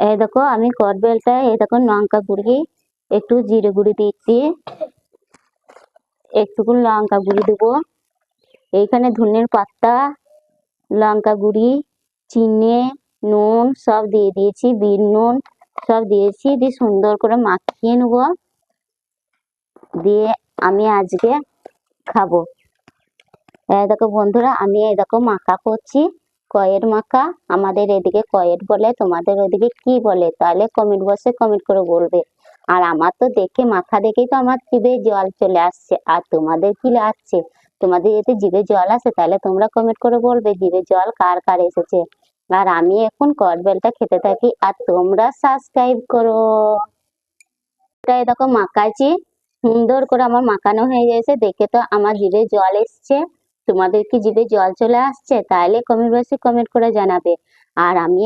এই দেখো আমি কদবেলটায় এই দেখো লঙ্কা গুঁড়ি, একটু জিরে গুঁড়ি দিচ্ছি, একটুকু লঙ্কা গুঁড়ি দেবো, এইখানে ধনের পাতা, লঙ্কা গুঁড়ি, চিনি, নুন সব দিয়ে দিয়েছি, বিট নুন সব দিয়েছি, দিয়ে সুন্দর করে মাখিয়ে নেবো, দিয়ে আমি আজকে খাবো। এই দেখো বন্ধুরা আমি এই দেখো মাখা করছি, কয়ের মাখা। আমাদের এদিকে কয়ের বলে, তোমাদের ওদিকে কি বলে তাহলে কমেন্ট বক্সে কমেন্ট করে বলবে। আর আমার তো দেখে মাখা দেখেই তো আমার জিভে জল চলে আসছে। আর তোমাদের কি লাগছে? তোমাদের যদি জিভে জল আসে তাহলে তোমরা কমেন্ট করে বলবে জিভে জল কার কার এসেছে। আর আমি এখন কদবেলটা খেতে থাকি, আর তোমরা সাবস্ক্রাইব করো। তাই দেখো মাখাইছি, সুন্দর করে আমার মাখানো হয়ে গেছে, দেখে তো আমার জিভে জল এসছে। তোমাদের কি জিভে জল চলে আসছে? তাহলে কমেন্ট বক্সে কমেন্ট করে জানাবে। আর আমি